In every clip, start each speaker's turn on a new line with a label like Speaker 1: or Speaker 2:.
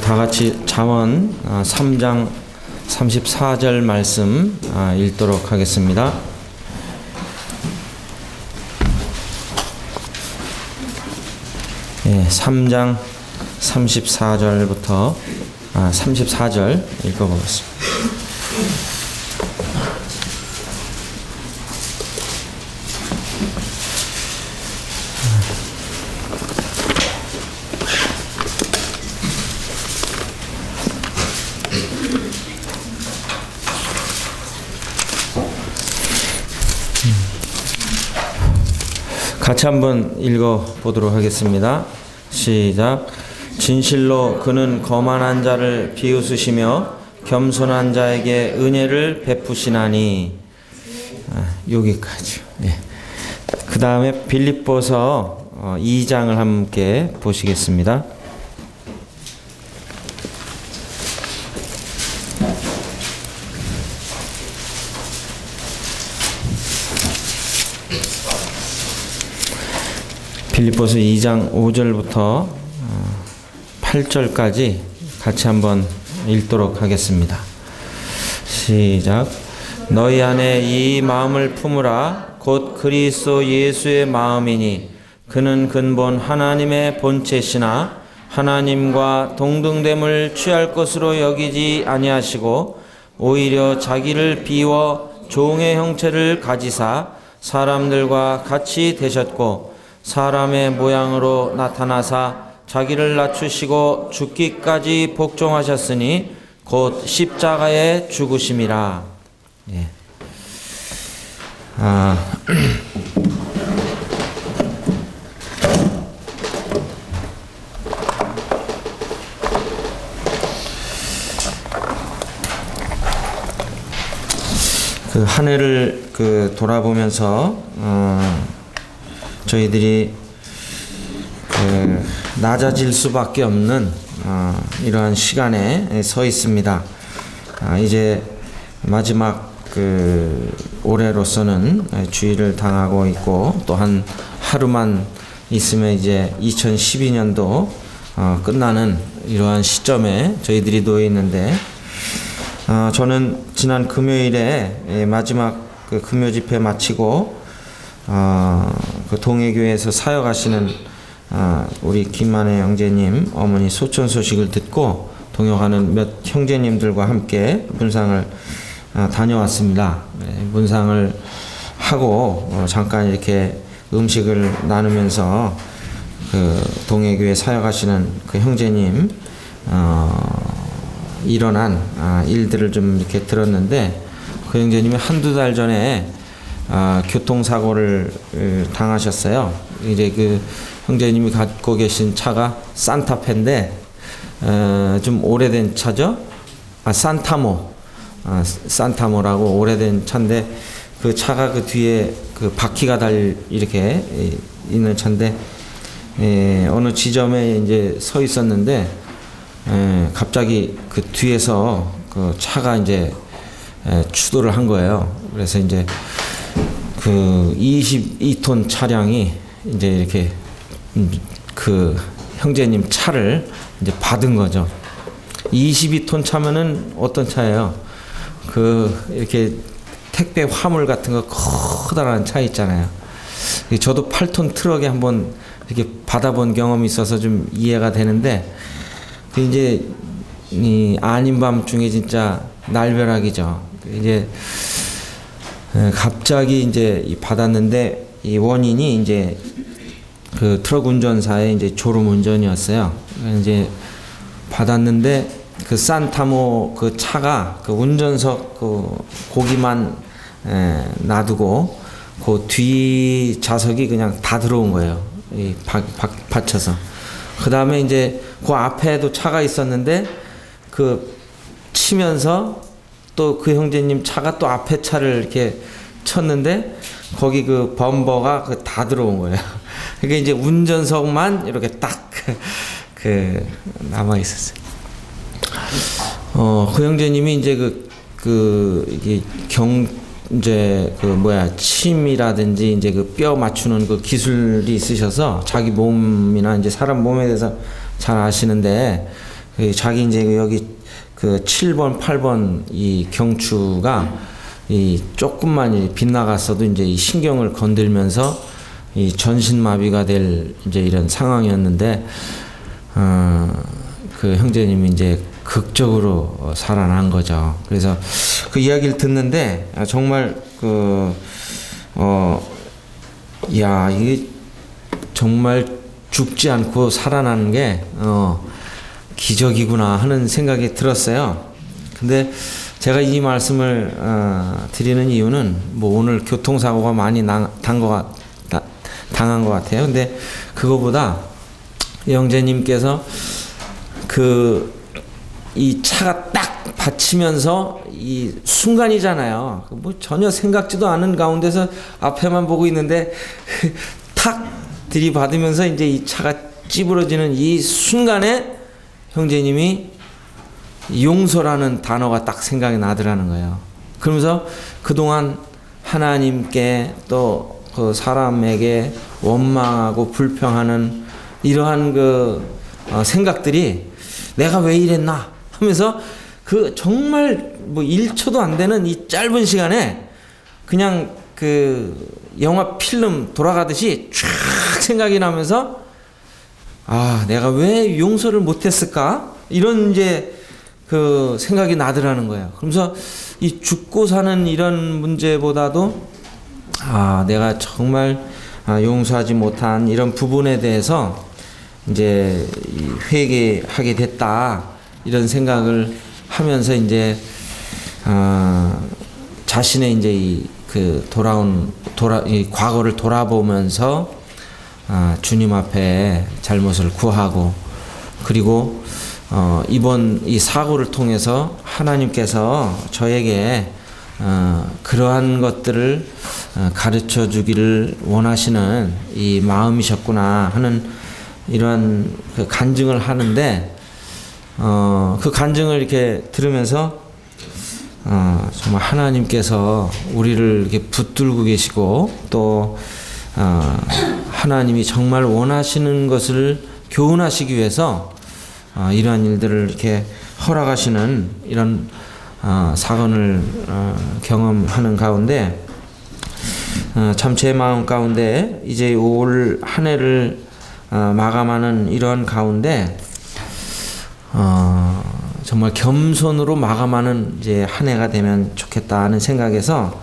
Speaker 1: 다 같이 잠언 3장 34절 말씀 읽도록 하겠습니다. 예, 3장 34절부터 34절 읽어보겠습니다. 같이 한번 읽어보도록 하겠습니다. 시작. 진실로 그는 거만한 자를 비웃으시며 겸손한 자에게 은혜를 베푸시나니. 여기까지. 예. 그 다음에 빌립보서 2장을 함께 보시겠습니다. 빌립보서 2장 5절부터 8절까지 같이 한번 읽도록 하겠습니다. 시작. 너희 안에 이 마음을 품으라. 곧 그리스도 예수의 마음이니 그는 근본 하나님의 본체시나 하나님과 동등됨을 취할 것으로 여기지 아니하시고 오히려 자기를 비워 종의 형체를 가지사 사람들과 같이 되셨고 사람의 모양으로 나타나사 자기를 낮추시고 죽기까지 복종하셨으니 곧 십자가에 죽으심이라. 예. 그 한 해를 돌아보면서 저희들이 낮아질 수밖에 없는 이러한 시간에 서 있습니다. 이제 마지막 올해로서는 주일을 당하고 있고 또 한 하루만 있으면 이제 2012년도 끝나는 이러한 시점에 저희들이 놓여 있는데 저는 지난 금요일에 마지막 금요 집회 마치고 그 동해교회에서 사역하시는 우리 김만혜 형제님 어머니 소천 소식을 듣고 동역하는 몇 형제님들과 함께 문상을 다녀왔습니다. 문상을 하고 잠깐 이렇게 음식을 나누면서 그 동해교회 사역하시는 그 형제님 일어난 일들을 좀 이렇게 들었는데 그 형제님이 한두 달 전에 교통사고를 당하셨어요. 이제 그 형제님이 갖고 계신 차가 산타페인데 좀 오래된 차죠. 산타모라고 오래된 차인데 그 차가 그 뒤에 그 바퀴가 이렇게 있는 차인데 어느 지점에 이제 서 있었는데 갑자기 그 뒤에서 그 차가 이제 추돌을 한 거예요. 그래서 이제 그 22톤 차량이 이제 이렇게 그 형제님 차를 이제 받은 거죠. 22톤 차면은 어떤 차예요? 그 이렇게 택배 화물 같은 거 커다란 차 있잖아요. 저도 8톤 트럭에 한번 이렇게 받아본 경험이 있어서 좀 이해가 되는데 그 이제 이 아닌 밤중에 진짜 날벼락이죠. 이제 갑자기 이제 받았는데 이 원인이 이제 그 트럭 운전사의 이제 졸음 운전이었어요. 이제 받았는데 그 산타모 그 차가 그 운전석 그 고기만 놔두고 그 뒤 좌석이 그냥 다 들어온 거예요. 이 받쳐서. 그 다음에 이제 그 앞에도 차가 있었는데 그 치면서 또 그 형제님 차가 또 앞에 차를 이렇게 쳤는데 거기 그 범버가 다 들어온 거예요. 그게 이제 운전석만 이렇게 딱 남아 있었어요. 그 형제님이 이제 이게 이제 침이라든지 이제 그 뼈 맞추는 그 기술이 있으셔서 자기 몸이나 이제 사람 몸에 대해서 잘 아시는데 자기 이제 여기 그 7번, 8번 이 경추가 이 조금만 빗나갔어도 이제 이 신경을 건들면서 이 전신마비가 될 이제 이런 상황이었는데, 그 형제님이 이제 극적으로 살아난 거죠. 그래서 그 이야기를 듣는데 정말 야, 이게 정말 죽지 않고 살아나는 게 기적이구나 하는 생각이 들었어요. 근데 제가 이 말씀을 드리는 이유는 뭐 오늘 교통사고가 많이 당한 것 같아요. 근데 그거보다 영재님께서 이 차가 딱 받치면서 이 순간이잖아요. 뭐 전혀 생각지도 않은 가운데서 앞에만 보고 있는데 탁 들이받으면서 이제 이 차가 찌부러지는 이 순간에 형제님이 용서라는 단어가 딱 생각이 나더라는 거예요. 그러면서 그동안 하나님께 또 그 사람에게 원망하고 불평하는 이러한 생각들이 내가 왜 이랬나 하면서 정말 뭐 1초도 안 되는 이 짧은 시간에 그냥 영화 필름 돌아가듯이 쫙 생각이 나면서 내가 왜 용서를 못했을까? 이런 이제 생각이 나더라는 거예요. 그러면서 이 죽고 사는 이런 문제보다도 내가 정말 용서하지 못한 이런 부분에 대해서 이제 회개하게 됐다 이런 생각을 하면서 이제 자신의 이제 이 과거를 돌아보면서 주님 앞에 잘못을 구하고, 그리고 이번 이 사고를 통해서 하나님께서 저에게 그러한 것들을 가르쳐 주기를 원하시는 이 마음이셨구나 하는 이러한 간증을 하는데, 그 간증을 이렇게 들으면서 정말 하나님께서 우리를 이렇게 붙들고 계시고, 또 하나님이 정말 원하시는 것을 교훈하시기 위해서 이러한 일들을 이렇게 허락하시는 이런 사건을 경험하는 가운데, 참 제 마음 가운데 이제 올 한 해를 마감하는 이러한 가운데 정말 겸손으로 마감하는 이제 한 해가 되면 좋겠다 하는 생각에서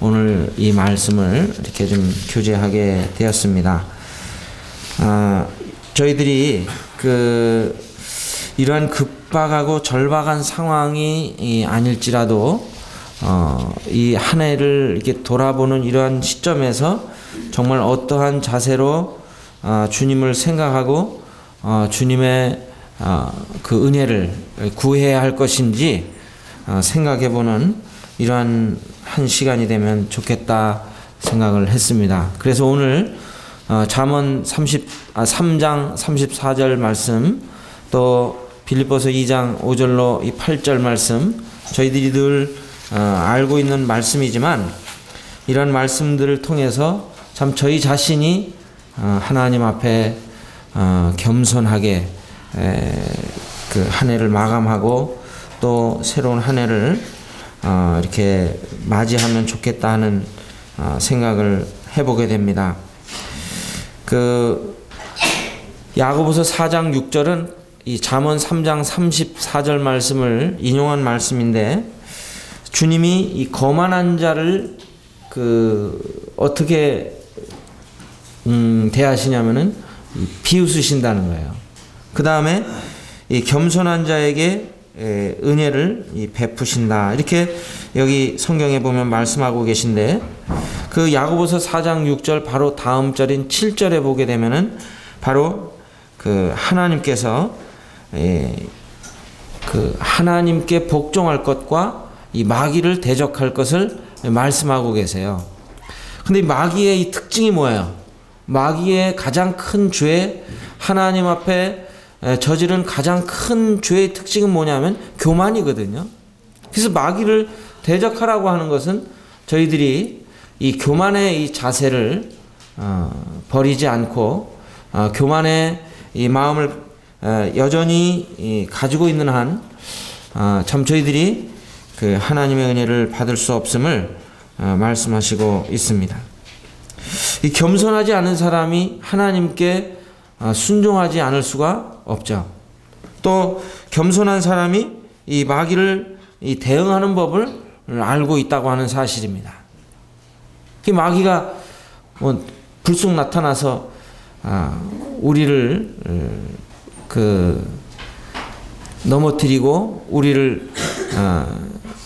Speaker 1: 오늘 이 말씀을 이렇게 좀 교제하게 되었습니다. 저희들이 이러한 급박하고 절박한 상황이 아닐지라도 이 한 해를 이렇게 돌아보는 이러한 시점에서 정말 어떠한 자세로 주님을 생각하고 주님의 그 은혜를 구해야 할 것인지 생각해보는 이러한 한 시간이 되면 좋겠다 생각을 했습니다. 그래서 오늘 잠언 3장 34절 말씀, 또 빌립보서 2장 5절로 이 8절 말씀, 저희들이 늘 알고 있는 말씀이지만 이런 말씀들을 통해서 참 저희 자신이 하나님 앞에 겸손하게 한 해를 마감하고 또 새로운 한 해를 이렇게 맞이하면 좋겠다 하는 생각을 해보게 됩니다. 야고보서 4장 6절은 이 잠언 3장 34절 말씀을 인용한 말씀인데, 주님이 이 거만한 자를 어떻게 대하시냐면은 비웃으신다는 거예요. 그 다음에 이 겸손한 자에게 은혜를 베푸신다, 이렇게 여기 성경에 보면 말씀하고 계신데, 야고보서 4장 6절 바로 다음 절인 7절에 보게 되면은 바로 하나님께서 하나님께 복종할 것과 이 마귀를 대적할 것을 말씀하고 계세요. 근데 마귀의 이 특징이 뭐예요? 마귀의 가장 큰 죄, 하나님 앞에 저지른 가장 큰 죄의 특징은 뭐냐면 교만이거든요. 그래서 마귀를 대적하라고 하는 것은 저희들이 이 교만의 이 자세를 버리지 않고 교만의 이 마음을 여전히 가지고 있는 한 참 저희들이 그 하나님의 은혜를 받을 수 없음을 말씀하시고 있습니다. 이 겸손하지 않은 사람이 하나님께 순종하지 않을 수가 없죠. 또 겸손한 사람이 이 마귀를 대응하는 법을 알고 있다고 하는 사실입니다. 그 마귀가 뭐 불쑥 나타나서 우리를 넘어뜨리고 우리를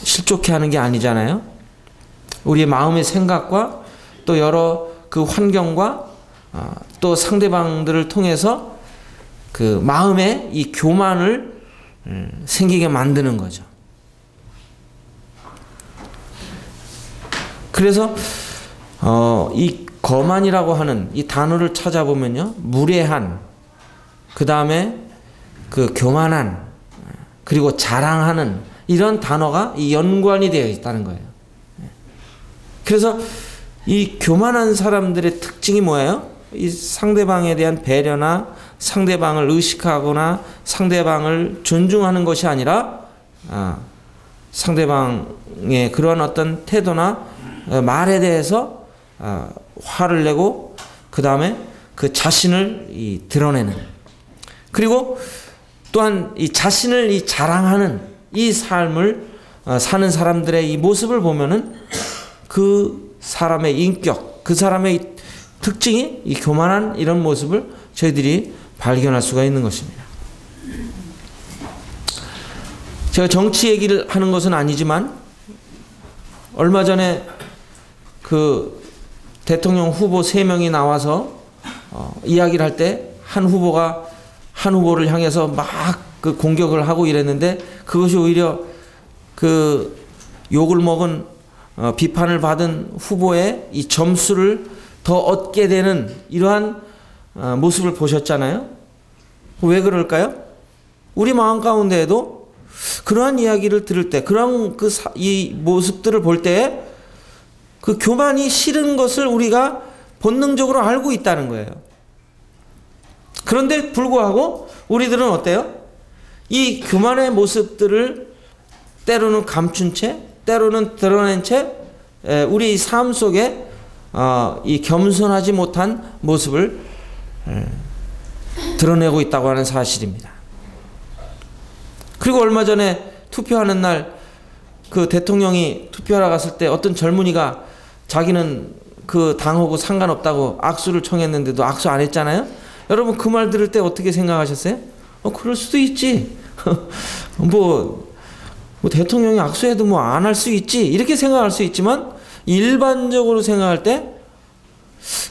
Speaker 1: 실족해 하는 게 아니잖아요. 우리의 마음의 생각과 또 여러 그 환경과 또 상대방들을 통해서 그 마음에 이 교만을 생기게 만드는 거죠. 그래서 이 거만이라고 하는 이 단어를 찾아보면요, 무례한, 그 다음에 그 교만한, 그리고 자랑하는 이런 단어가 이 연관이 되어 있다는 거예요. 그래서 이 교만한 사람들의 특징이 뭐예요? 이 상대방에 대한 배려나 상대방을 의식하거나 상대방을 존중하는 것이 아니라 상대방의 그런 어떤 태도나 말에 대해서 화를 내고 그 다음에 그 자신을 드러내는, 그리고 또한 이 자신을 자랑하는 이 삶을 사는 사람들의 이 모습을 보면은 그 사람의 인격, 그 사람의 특징이 이 교만한 이런 모습을 저희들이 발견할 수가 있는 것입니다. 제가 정치 얘기를 하는 것은 아니지만 얼마 전에 그 대통령 후보 3명이 나와서 이야기를 할 때 한 후보가 한 후보를 향해서 막 그 공격을 하고 이랬는데 그것이 오히려 그 욕을 먹은 비판을 받은 후보의 이 점수를 더 얻게 되는 이러한 모습을 보셨잖아요. 왜 그럴까요? 우리 마음 가운데에도 그러한 이야기를 들을 때, 그러한 이 모습들을 볼 때 그 교만이 싫은 것을 우리가 본능적으로 알고 있다는 거예요. 그런데 불구하고 우리들은 어때요? 이 교만의 모습들을 때로는 감춘 채, 때로는 드러낸 채 우리 삶 속에 이 겸손하지 못한 모습을 드러내고 있다고 하는 사실입니다. 그리고 얼마 전에 투표하는 날 그 대통령이 투표하러 갔을 때 어떤 젊은이가 자기는 그 당하고 상관없다고 악수를 청했는데도 악수 안 했잖아요. 여러분 그 말 들을 때 어떻게 생각하셨어요? 그럴 수도 있지. 뭐 대통령이 악수해도 뭐 안 할 수 있지, 이렇게 생각할 수 있지만 일반적으로 생각할 때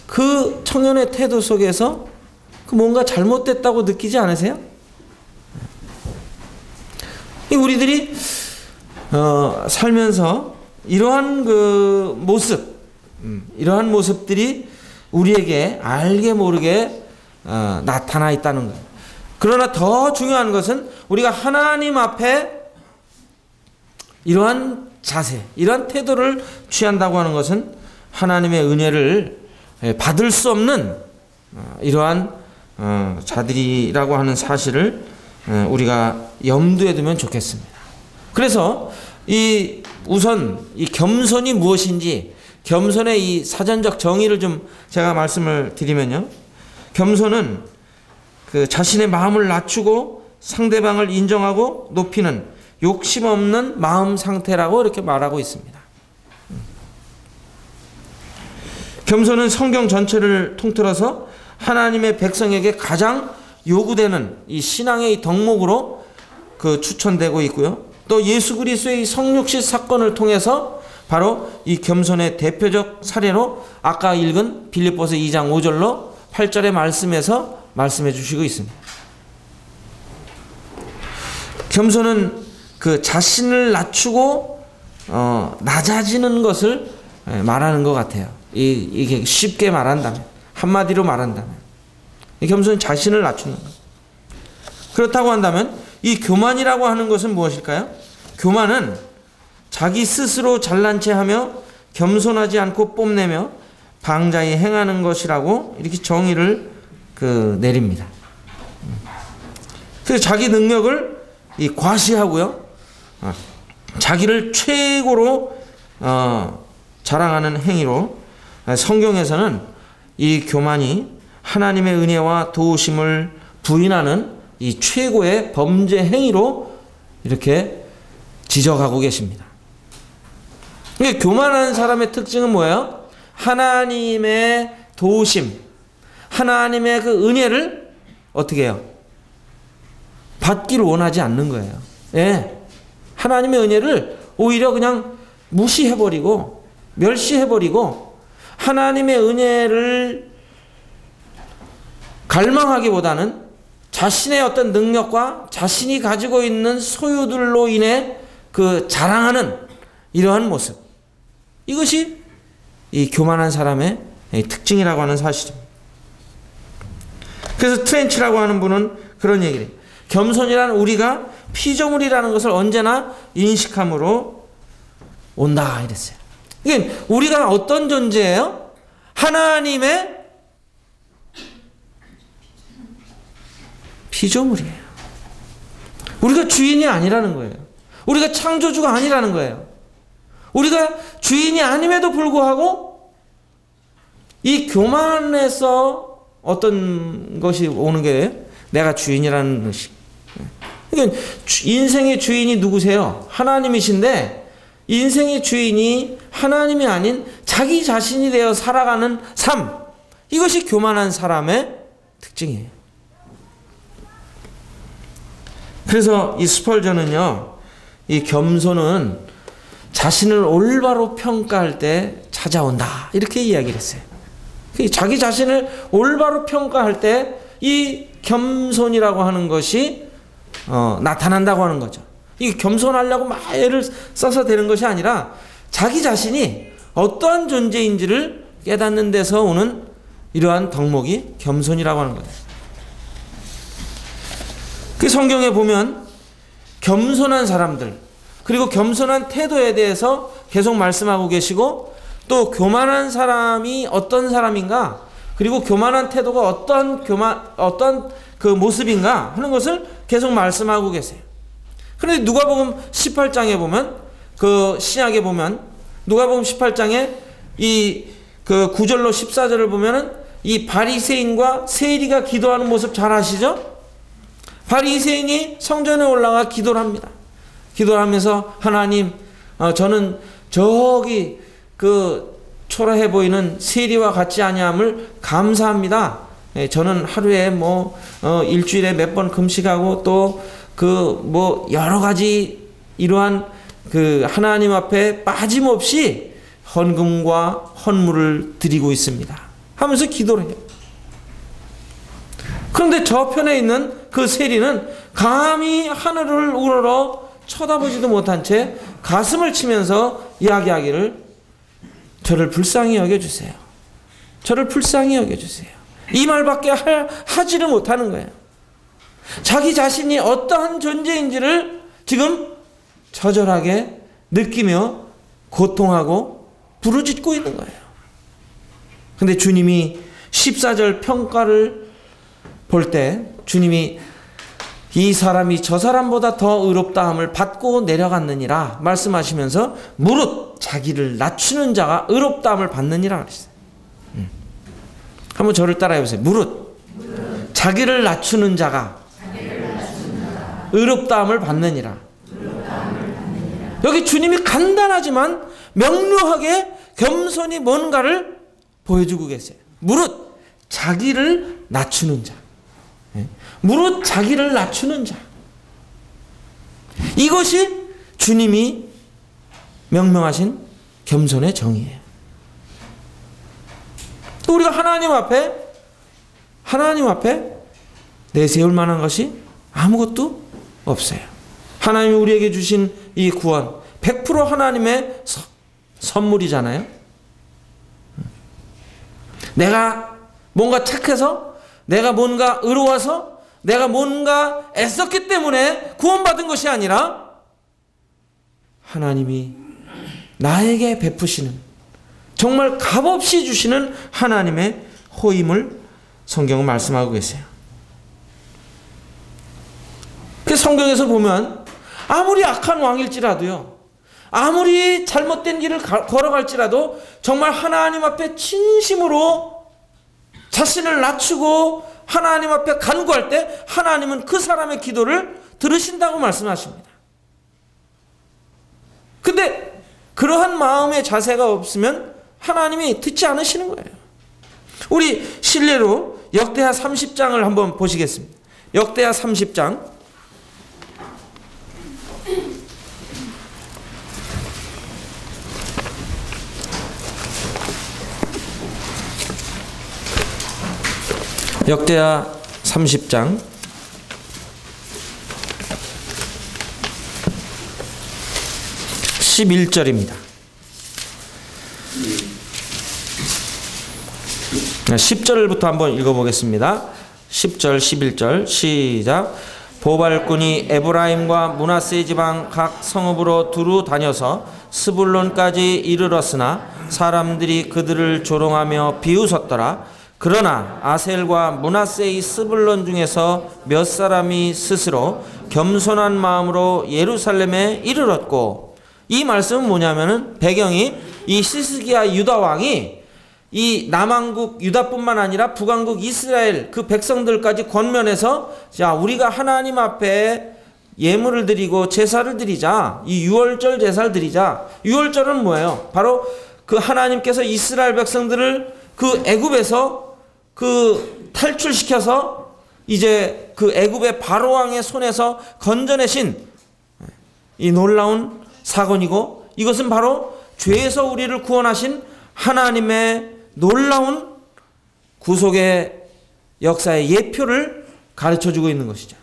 Speaker 1: 그 청년의 태도 속에서 그 뭔가 잘못됐다고 느끼지 않으세요? 우리들이 살면서 이러한 그 모습, 이러한 모습들이 우리에게 알게 모르게 나타나 있다는 거예요. 그러나 더 중요한 것은 우리가 하나님 앞에 이러한 자세, 이러한 태도를 취한다고 하는 것은 하나님의 은혜를 받을 수 없는 이러한 자들이라고 하는 사실을 우리가 염두에 두면 좋겠습니다. 그래서 우선 이 겸손이 무엇인지, 겸손의 이 사전적 정의를 좀 제가 말씀을 드리면요, 겸손은 그 자신의 마음을 낮추고 상대방을 인정하고 높이는 욕심 없는 마음 상태라고 이렇게 말하고 있습니다. 겸손은 성경 전체를 통틀어서 하나님의 백성에게 가장 요구되는 이 신앙의 이 덕목으로 그 추천되고 있고요. 또 예수 그리스도의 성육신 사건을 통해서 바로 이 겸손의 대표적 사례로 아까 읽은 빌립보서 2장 5절로 8절의 말씀에서 말씀해 주시고 있습니다. 겸손은 그 자신을 낮추고 낮아지는 것을 말하는 것 같아요. 이게 쉽게 말한다면, 한마디로 말한다면 이 겸손은 자신을 낮추는 것. 그렇다고 한다면 이 교만이라고 하는 것은 무엇일까요? 교만은 자기 스스로 잘난 체 하며 겸손하지 않고 뽐내며 방자히 행하는 것이라고 이렇게 정의를 내립니다. 그래서 자기 능력을 과시하고요. 자기를 최고로 자랑하는 행위로 성경에서는 이 교만이 하나님의 은혜와 도우심을 부인하는 이 최고의 범죄 행위로 이렇게 지적하고 계십니다. 그러니까 교만한 사람의 특징은 뭐예요? 하나님의 도우심, 하나님의 그 은혜를 어떻게 해요? 받기를 원하지 않는 거예요. 예. 하나님의 은혜를 오히려 그냥 무시해버리고 멸시해버리고 하나님의 은혜를 갈망하기보다는 자신의 어떤 능력과 자신이 가지고 있는 소유들로 인해 그 자랑하는 이러한 모습, 이것이 이 교만한 사람의 특징이라고 하는 사실입니다. 그래서 트렌치라고 하는 분은 그런 얘기를 해요. 겸손이란 우리가 피조물이라는 것을 언제나 인식함으로 온다 이랬어요. 그러니까 우리가 어떤 존재예요? 하나님의 피조물이에요. 우리가 주인이 아니라는 거예요. 우리가 창조주가 아니라는 거예요. 우리가 주인이 아님에도 불구하고 이 교만에서 어떤 것이 오는 게 내가 주인이라는 것이. 그러니까 인생의 주인이 누구세요? 하나님이신데 인생의 주인이 하나님이 아닌 자기 자신이 되어 살아가는 삶, 이것이 교만한 사람의 특징이에요. 그래서 이 스펄전은요, 이 겸손은 자신을 올바로 평가할 때 찾아온다 이렇게 이야기를 했어요. 자기 자신을 올바로 평가할 때 이 겸손이라고 하는 것이 나타난다고 하는 거죠. 이 겸손하려고 막 애를 써서 되는 것이 아니라 자기 자신이 어떠한 존재인지를 깨닫는 데서 오는 이러한 덕목이 겸손이라고 하는 거예요. 그 성경에 보면 겸손한 사람들, 그리고 겸손한 태도에 대해서 계속 말씀하고 계시고, 또 교만한 사람이 어떤 사람인가, 그리고 교만한 태도가 어떤 그 모습인가 하는 것을 계속 말씀하고 계세요. 그런데 누가복음 18장에 보면, 그 신약에 보면 누가복음 18장에 이 그 9절로 14절을 보면은 이 바리새인과 세리가 기도하는 모습 잘 아시죠? 바리새인이 성전에 올라가 기도를 합니다. 기도를 하면서 하나님, 저는 저기 그 초라해 보이는 세리와 같지 아니함을 감사합니다. 저는 하루에 일주일에 몇 번 금식하고 또 그 여러 가지 이러한 그 하나님 앞에 빠짐없이 헌금과 헌물을 드리고 있습니다 하면서 기도를 해요. 그런데 저편에 있는 그 세리는 감히 하늘을 우러러 쳐다보지도 못한 채 가슴을 치면서 이야기하기를, 저를 불쌍히 여겨주세요. 저를 불쌍히 여겨주세요. 이 말밖에 하지를 못하는 거예요. 자기 자신이 어떠한 존재인지를 지금 처절하게 느끼며 고통하고 부르짖고 있는 거예요. 그런데 주님이 14절 평가를 볼 때 주님이 이 사람이 저 사람보다 더 의롭다함을 받고 내려갔느니라 말씀하시면서 무릇 자기를 낮추는 자가 의롭다함을 받느니라 그랬어요. 한번 저를 따라해 보세요. 무릇 자기를 낮추는 자가 의롭다함을 받느니라. 여기 주님이 간단하지만 명료하게 겸손이 뭔가를 보여주고 계세요. 무릇 자기를 낮추는 자. 무릇 자기를 낮추는 자. 이것이 주님이 명명하신 겸손의 정의예요. 또 우리가 하나님 앞에 내세울 만한 것이 아무것도 없어요. 하나님이 우리에게 주신 이 구원 100% 하나님의 선물이잖아요. 내가 뭔가 착해서, 내가 뭔가 의로워서, 내가 뭔가 애썼기 때문에 구원받은 것이 아니라 하나님이 나에게 베푸시는, 정말 값없이 주시는 하나님의 호임을 성경은 말씀하고 계세요. 성경에서 보면 아무리 악한 왕일지라도요, 아무리 잘못된 길을 걸어갈지라도 정말 하나님 앞에 진심으로 자신을 낮추고 하나님 앞에 간구할 때 하나님은 그 사람의 기도를 들으신다고 말씀하십니다. 근데 그러한 마음의 자세가 없으면 하나님이 듣지 않으시는 거예요. 우리 실례로 역대하 30장을 한번 보시겠습니다. 역대하 30장. 역대하 30장 11절입니다. 10절부터 한번 읽어보겠습니다. 10절, 11절 시작. 보발꾼이 에브라임과 므낫세 지방 각 성읍으로 두루 다녀서 스불론까지 이르렀으나 사람들이 그들을 조롱하며 비웃었더라. 그러나 아셀과 므낫세의 스불론 중에서 몇 사람이 스스로 겸손한 마음으로 예루살렘에 이르렀고, 이 말씀은 뭐냐면은 배경이 이 시스기야 유다 왕이 이 남왕국 유다뿐만 아니라 북왕국 이스라엘 그 백성들까지 권면해서, 자, 우리가 하나님 앞에 예물을 드리고 제사를 드리자. 이 유월절 제사를 드리자. 유월절은 뭐예요? 바로 그 하나님께서 이스라엘 백성들을 그 애굽에서 그 탈출시켜서 이제 그 애굽의 바로 왕의 손에서 건져내신 이 놀라운 사건이고, 이것은 바로 죄에서 우리를 구원하신 하나님의 놀라운 구속의 역사의 예표를 가르쳐주고 있는 것이죠.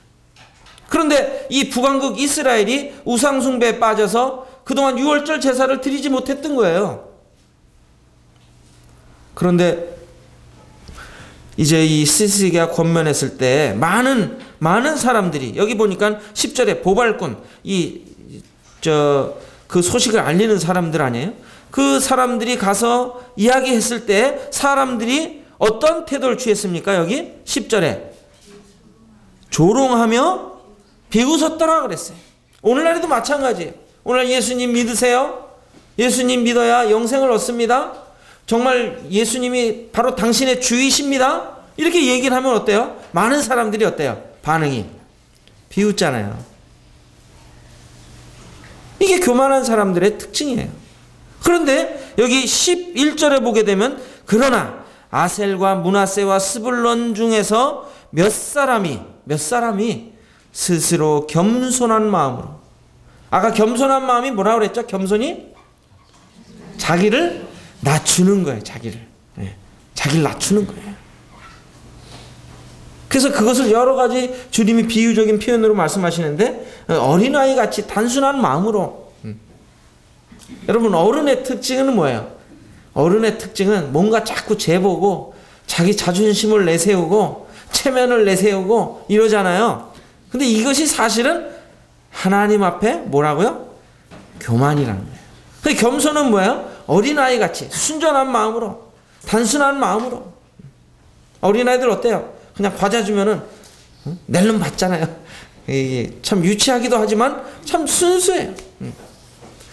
Speaker 1: 그런데 이 북왕국 이스라엘이 우상숭배에 빠져서 그동안 유월절 제사를 드리지 못했던 거예요. 그런데 이제 이 시스기가 권면했을 때 많은 사람들이, 여기 보니까 10절에 보발꾼, 그 소식을 알리는 사람들 아니에요? 그 사람들이 가서 이야기했을 때 사람들이 어떤 태도를 취했습니까? 여기 10절에 조롱하며 비웃었더라 그랬어요. 오늘날에도 마찬가지예요. 오늘 예수님 믿으세요? 예수님 믿어야 영생을 얻습니다. 정말 예수님이 바로 당신의 주이십니다. 이렇게 얘기를 하면 어때요? 많은 사람들이 어때요? 반응이 비웃잖아요. 이게 교만한 사람들의 특징이에요. 그런데 여기 11절에 보게 되면 그러나 아셀과 므낫세와 스불론 중에서 몇 사람이 스스로 겸손한 마음으로, 아까 겸손한 마음이 뭐라고 그랬죠? 겸손이 자기를 낮추는 거예요. 자기를 낮추는 거예요. 그래서 그것을 여러 가지 주님이 비유적인 표현으로 말씀하시는데, 어린아이 같이 단순한 마음으로. 여러분, 어른의 특징은 뭐예요? 어른의 특징은 뭔가 자꾸 재보고 자기 자존심을 내세우고 체면을 내세우고 이러잖아요. 근데 이것이 사실은 하나님 앞에 뭐라고요? 교만이라는 거예요. 그 겸손은 뭐예요? 어린아이 같이 순전한 마음으로, 단순한 마음으로. 어린아이들 어때요? 그냥 과자 주면은 낼름 받잖아요. 이게 참 유치하기도 하지만 참 순수해요.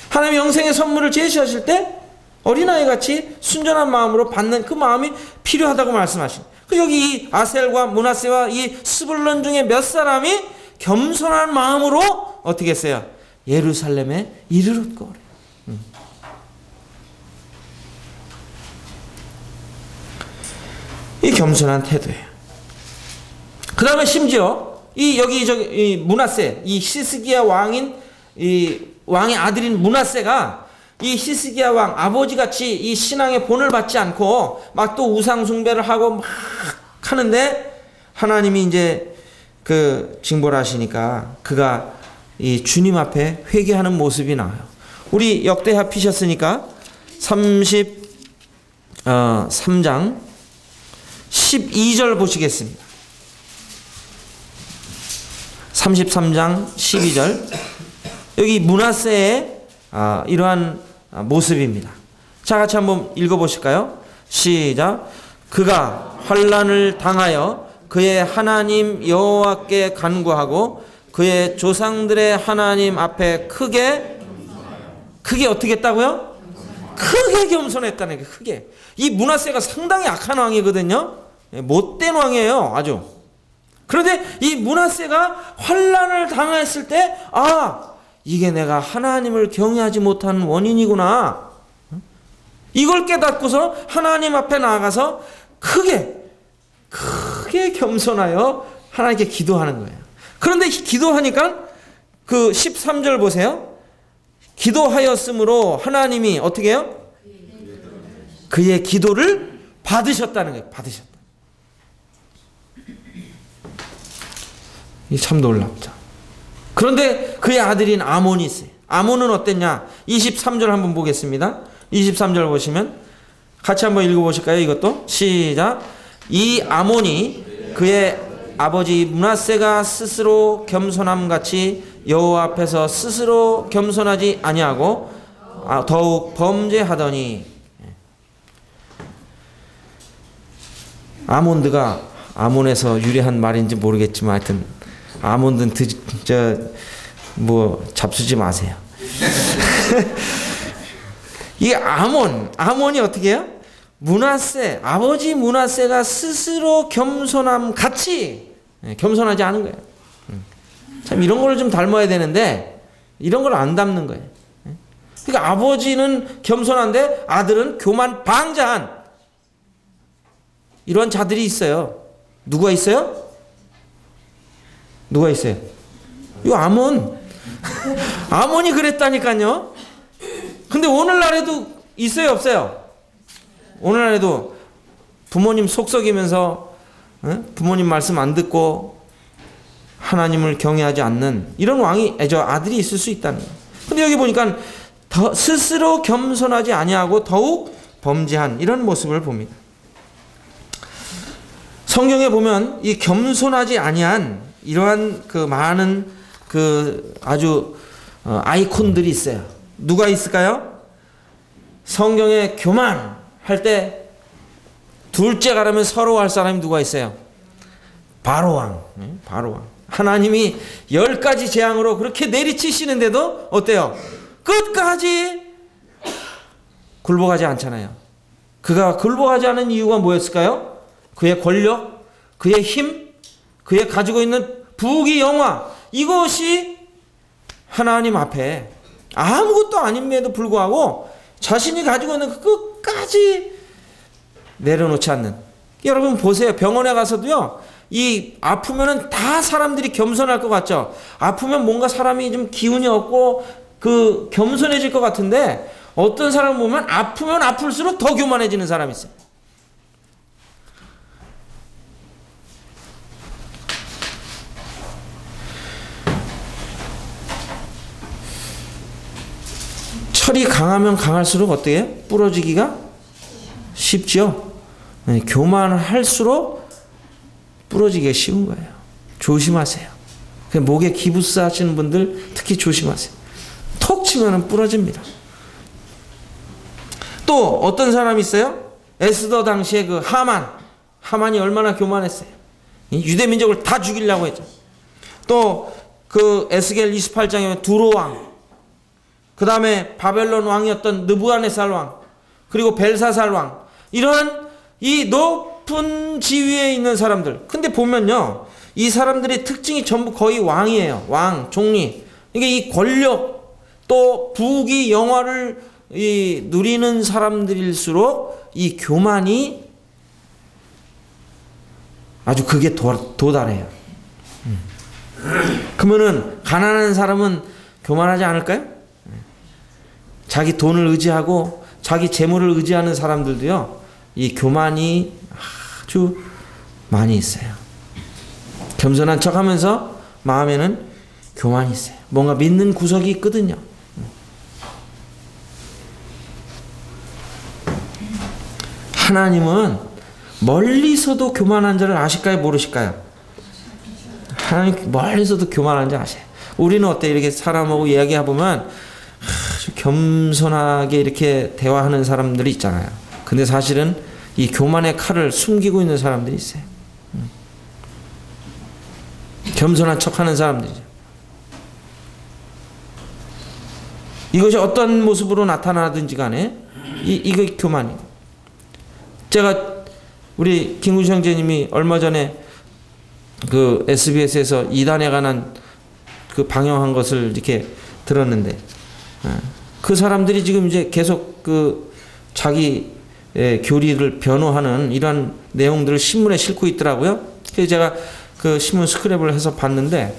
Speaker 1: 하나님 영생의 선물을 제시하실 때 어린아이 같이 순전한 마음으로 받는 그 마음이 필요하다고 말씀하신. 여기 아셀과 므낫세와 이 스불론 중에 몇 사람이 겸손한 마음으로 어떻게 했어요? 예루살렘에 이르렀고 그래요. 이 겸손한 태도예요. 그 다음에 심지어 이 므낫세, 이 시스기야 왕인 왕의 아들인 므낫세가 이 시스기야 왕 아버지같이 이 신앙의 본을 받지 않고 막 또 우상 숭배를 하고 막 하는데, 하나님이 이제 그 징벌 하시니까 그가 이 주님 앞에 회개하는 모습이 나와요. 우리 역대하 피셨으니까 33장 12절 보시겠습니다. 33장 12절. 여기 므낫세의 이러한 모습입니다. 자, 같이 한번 읽어보실까요? 시작. 그가 환난을 당하여 그의 하나님 여호와께 간구하고 그의 조상들의 하나님 앞에 크게 어떻게 했다고요? 크게 겸손했다는 게 크게. 이 므낫세가 상당히 악한 왕이거든요. 못된 왕이에요. 아주. 그런데 이 므낫세가 환난을 당했을 때 이게 내가 하나님을 경외하지 못하는 원인이구나. 이걸 깨닫고서 하나님 앞에 나아가서 크게 겸손하여 하나님께 기도하는 거예요. 그런데 기도하니까 그 13절 보세요. 기도하였으므로 하나님이 어떻게 해요? 그의 기도를 받으셨다는 거예요. 받으셨다. 이 참 놀랍죠. 그런데 그의 아들인 아몬이 있어요. 아몬은 어땠냐? 23절 한번 보겠습니다. 23절 보시면 같이 한번 읽어보실까요? 이것도 시작. 이 아몬이 그의 아버지 므낫세가 스스로 겸손함같이 여호와 앞에서 스스로 겸손하지 아니하고 더욱 범죄하더니. 아몬드가 아몬에서 유래한 말인지 모르겠지만 하여튼 아몬드는 잡수지 마세요. 이 아몬이 어떻게 해요? 아버지 므낫세가 스스로 겸손함 같이 겸손하지 않은 거예요. 참 이런 걸 좀 닮아야 되는데 이런 걸 안 닮는 거예요. 그러니까 아버지는 겸손한데 아들은 교만 방자한 이런 자들이 있어요. 누가 있어요? 이 아몬이 그랬다니까요. 근데 오늘날에도 있어요, 없어요? 오늘날에도 부모님 속썩이면서 부모님 말씀 안 듣고 하나님을 경외하지 않는 이런 아들이 있을 수 있다는 거예요. 근데 여기 보니까 스스로 겸손하지 아니하고 더욱 범죄한 이런 모습을 봅니다. 성경에 보면 이 겸손하지 아니한 이러한 그 많은 그 아주 아이콘들이 있어요. 누가 있을까요? 성경에 교만할 때 둘째 가라면 서러워할 사람이 누가 있어요? 바로왕. 하나님이 10가지 재앙으로 그렇게 내리치시는데도 어때요? 끝까지 굴복하지 않잖아요. 그가 굴복하지 않은 이유가 뭐였을까요? 그의 권력, 그의 힘, 그의 가지고 있는 부귀 영화, 이것이 하나님 앞에 아무것도 아님에도 불구하고 자신이 가지고 있는 그 끝까지 내려놓지 않는. 여러분 보세요. 병원에 가서도요, 이 아프면은 다 사람들이 겸손할 것 같죠. 아프면 뭔가 사람이 좀 기운이 없고 그 겸손해질 것 같은데 어떤 사람 보면 아프면 아플수록 더 교만해지는 사람이 있어요. 철이 강하면 강할수록 어떻게 해요? 부러지기가 쉽죠. 교만할수록 부러지기가 쉬운 거예요. 조심하세요. 목에 기부스 하시는 분들 특히 조심하세요. 톡 치면 부러집니다. 또 어떤 사람이 있어요? 에스더 당시에 그 하만이 얼마나 교만했어요. 유대민족을 다 죽이려고 했죠. 또 그 에스겔 28장에 두로왕, 그 다음에 바벨론 왕이었던 느부갓네살 왕, 그리고 벨사살 왕, 이러한 이 높은 지위에 있는 사람들. 근데 보면요, 이 사람들의 특징이 전부 거의 왕이에요. 왕, 총리. 이게 이 권력 또 부귀 영화를 누리는 사람들일수록 이 교만이 아주 극에 도달해요. 그러면은 가난한 사람은 교만하지 않을까요? 자기 돈을 의지하고 자기 재물을 의지하는 사람들도요, 이 교만이 아주 많이 있어요. 겸손한 척 하면서 마음에는 교만이 있어요. 뭔가 믿는 구석이 있거든요. 하나님은 멀리서도 교만한 자를 아실까요? 모르실까요? 하나님 멀리서도 교만한 자 아세요. 우리는 어때? 이렇게 사람하고 이야기해보면 아주 겸손하게 이렇게 대화하는 사람들이 있잖아요. 근데 사실은 이 교만의 칼을 숨기고 있는 사람들이 있어요. 겸손한 척하는 사람들이죠. 이것이 어떤 모습으로 나타나든지 간에 이거 교만이에요. 제가 우리 김구시 형제님이 얼마 전에 그 SBS에서 이단에 관한 그 방영한 것을 이렇게 들었는데, 그 사람들이 지금 이제 계속 그 자기 교리를 변호하는 이러한 내용들을 신문에 싣고 있더라고요. 그래서 제가 그 신문 스크랩을 해서 봤는데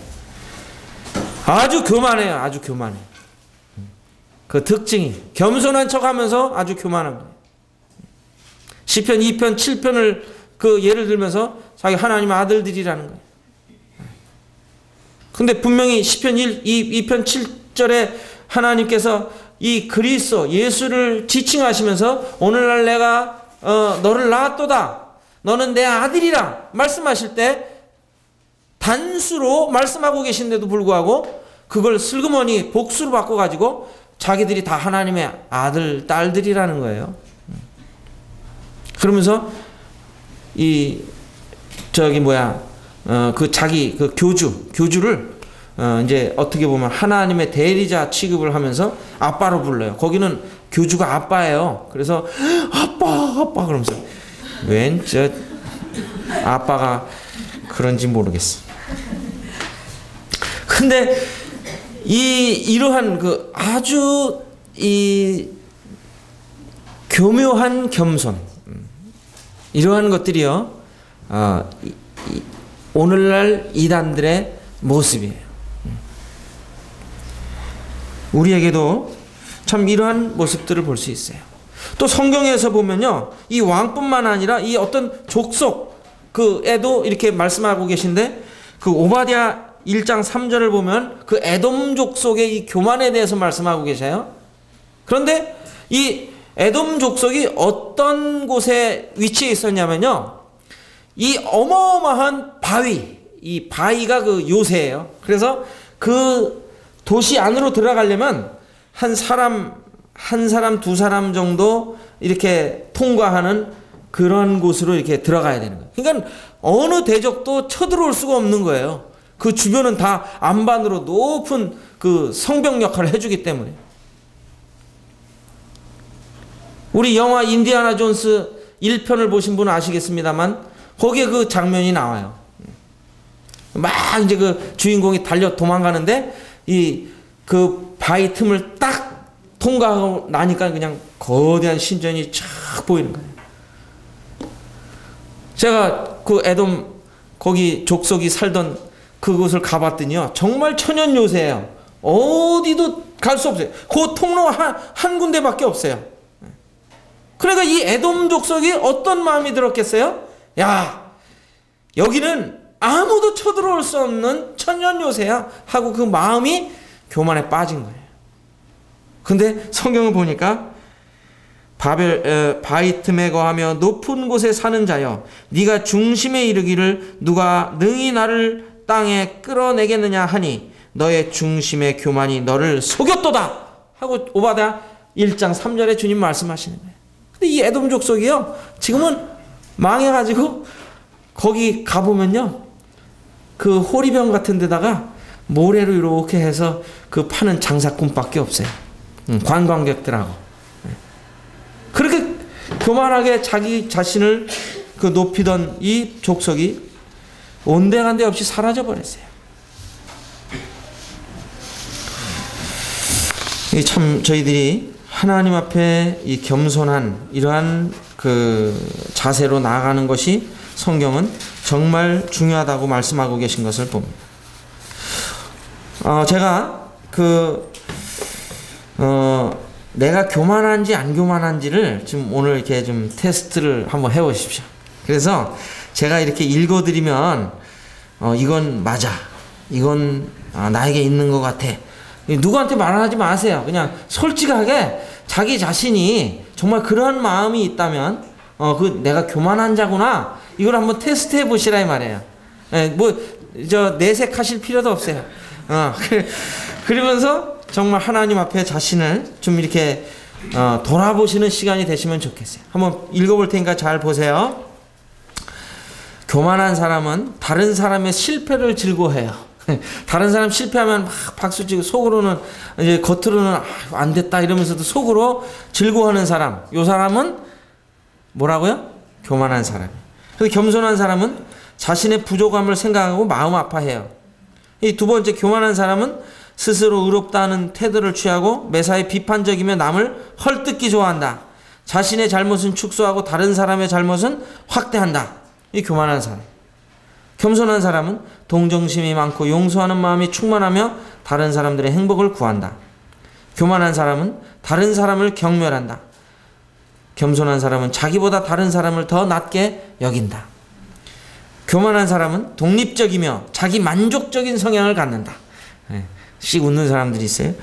Speaker 1: 아주 교만해요. 아주 교만해. 그 특징이 겸손한 척하면서 아주 교만합니다. 시편 2편 7편을 그 예를 들면서 자기 하나님 아들들이라는 거예요. 근데 분명히 시편 2편 7절에 하나님께서 이 그리스도 예수를 지칭하시면서 오늘날 내가 너를 낳았도다. 너는 내 아들이라 말씀하실 때 단수로 말씀하고 계신데도 불구하고 그걸 슬그머니 복수로 바꿔가지고 자기들이 다 하나님의 아들, 딸들이라는 거예요. 그러면서 그 자기 그 교주를 이제 어떻게 보면 하나님의 대리자 취급을 하면서 아빠로 불러요. 거기는 교주가 아빠예요. 그래서 아빠 그러면서 웬 저 아빠가 그런지 모르겠어. 근데 이러한 그 아주 교묘한 겸손, 이러한 것들이요, 오늘날 이단들의 모습이에요. 우리에게도 참 이러한 모습들을 볼 수 있어요. 또 성경에서 보면요, 이 왕뿐만 아니라 이 어떤 족속 그에도 이렇게 말씀하고 계신데, 그 오바댜 1장 3절을 보면 그 에돔 족속의 이 교만에 대해서 말씀하고 계셔요. 그런데 이 에돔 족속이 어떤 곳에 위치해 있었냐면요, 이 어마어마한 바위, 이 바위가 그 요새예요. 그래서 그 도시 안으로 들어가려면 한 사람 두 사람 정도 이렇게 통과하는 그런 곳으로 이렇게 들어가야 되는 거예요. 그러니까 어느 대적도 쳐들어올 수가 없는 거예요. 그 주변은 다 안반으로 높은 그 성벽 역할을 해주기 때문에. 우리 영화 인디아나 존스 1편을 보신 분은 아시겠습니다만 거기에 그 장면이 나와요. 막 이제 그 주인공이 달려 도망가는데 그 바위 틈을 딱 통과하고 나니까 그냥 거대한 신전이 쫙 보이는 거예요. 제가 그 에돔 거기 족속이 살던 그곳을 가봤더니요, 정말 천연 요새예요. 어디도 갈 수 없어요. 그 통로 한 군데밖에 없어요. 그러니까 이 에돔 족속이 어떤 마음이 들었겠어요? 야, 여기는 아무도 쳐들어올 수 없는 천연 요새야 하고 그 마음이 교만에 빠진 거예요. 근데 성경을 보니까 바위 틈에 거하며 높은 곳에 사는 자여, 네가 중심에 이르기를 누가 능히 나를 땅에 끌어내겠느냐 하니 너의 중심의 교만이 너를 속였도다 하고 오바댜 1장 3절에 주님 말씀하시는 거예요. 근데 이 에돔 족속이요, 지금은 망해가지고 거기 가보면요, 그 호리병 같은 데다가 모래로 이렇게 해서 그 파는 장사꾼밖에 없어요. 관광객들하고. 그렇게 교만하게 자기 자신을 그 높이던 이 족속이 온데간데 없이 사라져 버렸어요. 참 저희들이 하나님 앞에 이 겸손한 이러한 그 자세로 나아가는 것이 성경은 정말 중요하다고 말씀하고 계신 것을 봅니다. 제가 내가 교만한지 안 교만한지를 지금 오늘 이렇게 좀 테스트를 한번 해보십시오. 그래서 제가 이렇게 읽어드리면 이건 맞아, 이건 나에게 있는 것 같아, 누구한테 말하지 마세요. 그냥 솔직하게 자기 자신이 정말 그러한 마음이 있다면 내가 교만한 자구나, 이걸 한번 테스트해 보시라 이 말이에요. 내색하실 필요도 없어요. 그러면서 정말 하나님 앞에 자신을 좀 이렇게 돌아보시는 시간이 되시면 좋겠어요. 한번 읽어볼 테니까 잘 보세요. 교만한 사람은 다른 사람의 실패를 즐거워해요. 다른 사람 실패하면 막 박수치고 속으로는 이제 겉으로는 안 됐다 이러면서도 속으로 즐거워하는 사람. 이 사람은 뭐라고요? 교만한 사람. 그래서 겸손한 사람은 자신의 부족함을 생각하고 마음 아파해요. 이 두 번째 교만한 사람은 스스로 의롭다는 태도를 취하고 매사에 비판적이며 남을 헐뜯기 좋아한다. 자신의 잘못은 축소하고 다른 사람의 잘못은 확대한다. 이 교만한 사람. 겸손한 사람은 동정심이 많고 용서하는 마음이 충만하며 다른 사람들의 행복을 구한다. 교만한 사람은 다른 사람을 경멸한다. 겸손한 사람은 자기보다 다른 사람을 더 낮게 여긴다. 교만한 사람은 독립적이며 자기 만족적인 성향을 갖는다. 씩 웃는 사람들이 있어요.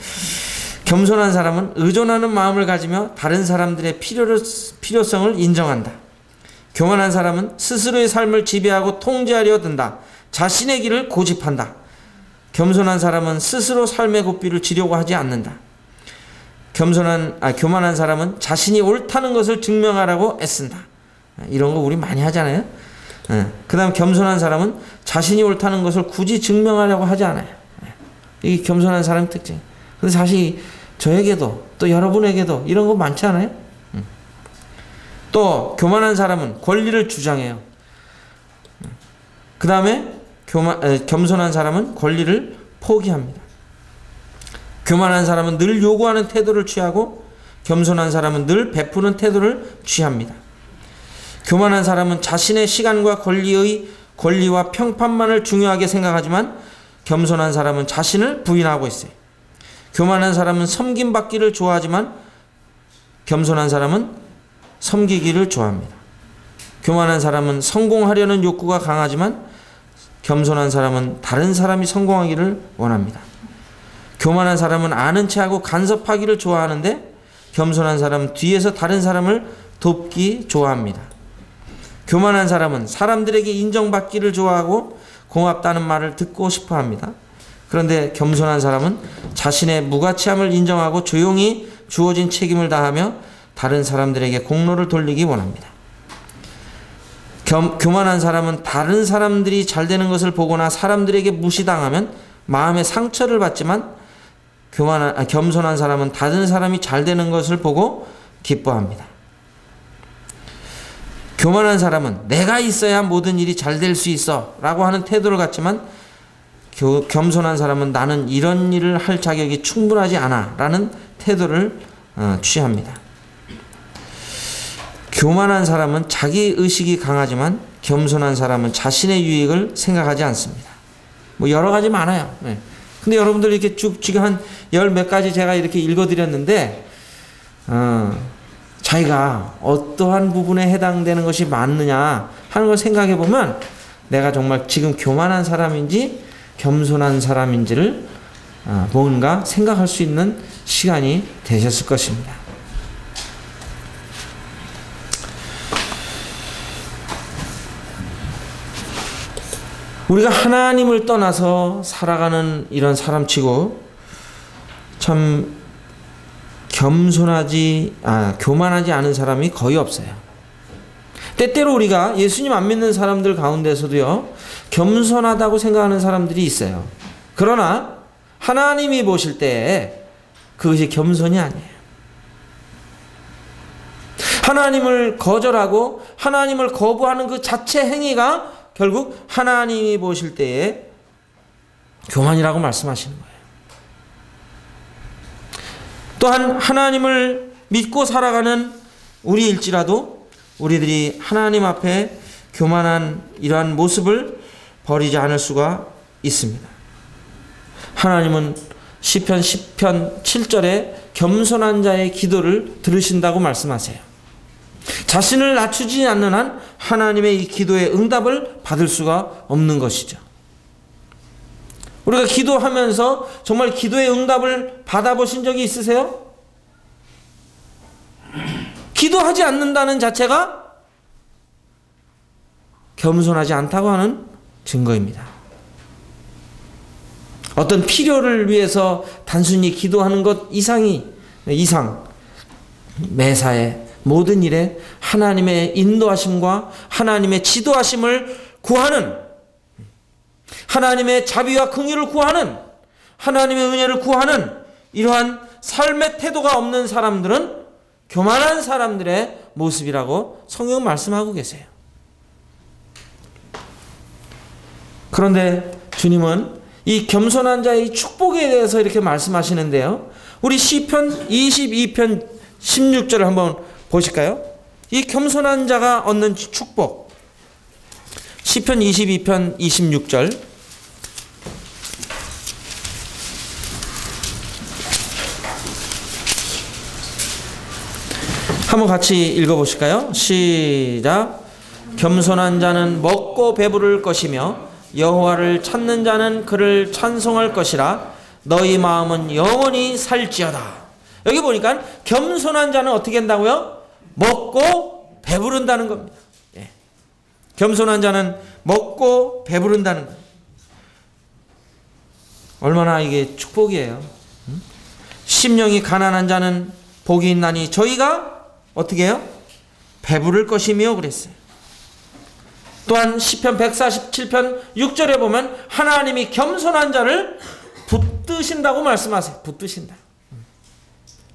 Speaker 1: 겸손한 사람은 의존하는 마음을 가지며 다른 사람들의 필요성을 인정한다. 교만한 사람은 스스로의 삶을 지배하고 통제하려 든다. 자신의 길을 고집한다. 겸손한 사람은 스스로 삶의 고삐를 지려고 하지 않는다. 교만한 사람은 자신이 옳다는 것을 증명하라고 애쓴다. 이런 거 우리 많이 하잖아요. 그 다음 겸손한 사람은 자신이 옳다는 것을 굳이 증명하려고 하지 않아요. 이게 겸손한 사람의 특징. 근데 사실 저에게도 또 여러분에게도 이런 거 많지 않아요? 또 교만한 사람은 권리를 주장해요. 그 다음에 겸손한 사람은 권리를 포기합니다. 교만한 사람은 늘 요구하는 태도를 취하고 겸손한 사람은 늘 베푸는 태도를 취합니다. 교만한 사람은 자신의 시간과 권리와 평판만을 중요하게 생각하지만 겸손한 사람은 자신을 부인하고 있어요. 교만한 사람은 섬김받기를 좋아하지만 겸손한 사람은 섬기기를 좋아합니다. 교만한 사람은 성공하려는 욕구가 강하지만 겸손한 사람은 다른 사람이 성공하기를 원합니다. 교만한 사람은 아는 체하고 간섭하기를 좋아하는데 겸손한 사람은 뒤에서 다른 사람을 돕기 좋아합니다. 교만한 사람은 사람들에게 인정받기를 좋아하고 고맙다는 말을 듣고 싶어 합니다. 그런데 겸손한 사람은 자신의 무가치함을 인정하고 조용히 주어진 책임을 다하며 다른 사람들에게 공로를 돌리기 원합니다. 교만한 사람은 다른 사람들이 잘 되는 것을 보거나 사람들에게 무시당하면 마음에 상처를 받지만 겸손한 사람은 다른 사람이 잘 되는 것을 보고 기뻐합니다. 교만한 사람은 내가 있어야 모든 일이 잘 될 수 있어 라고 하는 태도를 갖지만 겸손한 사람은 나는 이런 일을 할 자격이 충분하지 않아 라는 태도를 취합니다. 교만한 사람은 자기의식이 강하지만 겸손한 사람은 자신의 유익을 생각하지 않습니다. 뭐 여러 가지 많아요. 근데 여러분들 이렇게 쭉 지금 한 열 몇 가지 제가 이렇게 읽어드렸는데 자기가 어떠한 부분에 해당되는 것이 맞느냐 하는 걸 생각해 보면 내가 정말 지금 교만한 사람인지 겸손한 사람인지를 뭔가 생각할 수 있는 시간이 되셨을 것입니다. 우리가 하나님을 떠나서 살아가는 이런 사람치고 참 교만하지 않은 사람이 거의 없어요. 때때로 우리가 예수님 안 믿는 사람들 가운데서도요, 겸손하다고 생각하는 사람들이 있어요. 그러나 하나님이 보실 때 그것이 겸손이 아니에요. 하나님을 거절하고 하나님을 거부하는 그 자체 행위가 결국 하나님이 보실 때에 교만이라고 말씀하시는 거예요. 또한 하나님을 믿고 살아가는 우리일지라도 우리들이 하나님 앞에 교만한 이러한 모습을 버리지 않을 수가 있습니다. 하나님은 시편 10편 7절에 겸손한 자의 기도를 들으신다고 말씀하세요. 자신을 낮추지 않는 한 하나님의 이 기도의 응답을 받을 수가 없는 것이죠. 우리가 기도하면서 정말 기도의 응답을 받아보신 적이 있으세요? 기도하지 않는다는 자체가 겸손하지 않다고 하는 증거입니다. 어떤 필요를 위해서 단순히 기도하는 것 이상 매사에 모든 일에 하나님의 인도하심과 하나님의 지도하심을 구하는, 하나님의 자비와 긍휼을 구하는, 하나님의 은혜를 구하는 이러한 삶의 태도가 없는 사람들은 교만한 사람들의 모습이라고 성경은 말씀하고 계세요. 그런데 주님은 이 겸손한 자의 축복에 대해서 이렇게 말씀하시는데요. 우리 시편 22편 16절을 한번 보실까요? 이 겸손한 자가 얻는 축복. 시편 22편 26절. 한번 같이 읽어보실까요? 시작. 겸손한 자는 먹고 배부를 것이며 여호와를 찾는 자는 그를 찬송할 것이라. 너희 마음은 영원히 살지어다. 여기 보니까 겸손한 자는 어떻게 한다고요? 먹고 배부른다는 겁니다. 예. 겸손한 자는 먹고 배부른다는 겁니다. 얼마나 이게 축복이에요. 심령이 가난한 자는 복이 있나니 저희가 어떻게 해요? 배부를 것이며 그랬어요. 또한 시편 147편 6절에 보면 하나님이 겸손한 자를 붙드신다고 말씀하세요. 붙드신다.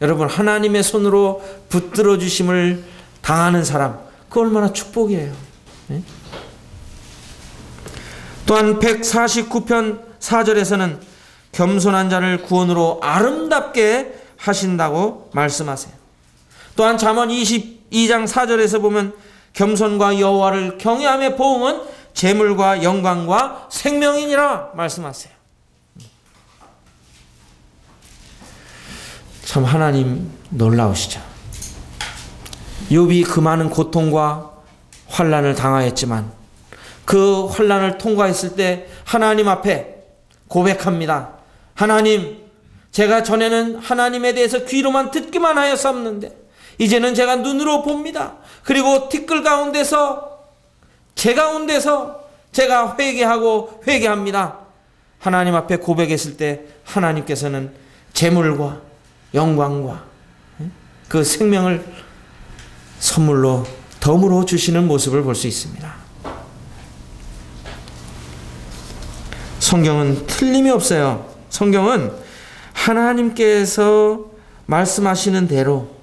Speaker 1: 여러분, 하나님의 손으로 붙들어 주심을 당하는 사람, 그 얼마나 축복이에요. 네? 또한 149편 4절에서는 겸손한 자를 구원으로 아름답게 하신다고 말씀하세요. 또한 잠언 22장 4절에서 보면 겸손과 여호와를 경외함의 보응은 재물과 영광과 생명이니라 말씀하세요. 참 하나님 놀라우시죠. 욥이 그 많은 고통과 환난을 당하였지만 그 환난을 통과했을 때 하나님 앞에 고백합니다. 하나님, 제가 전에는 하나님에 대해서 귀로만 듣기만 하였었는데 이제는 제가 눈으로 봅니다. 그리고 티끌 가운데서 제 가운데서 제가 회개하고 회개합니다. 하나님 앞에 고백했을 때 하나님께서는 재물과 영광과 그 생명을 선물로 덤으로 주시는 모습을 볼 수 있습니다. 성경은 틀림이 없어요. 성경은 하나님께서 말씀하시는 대로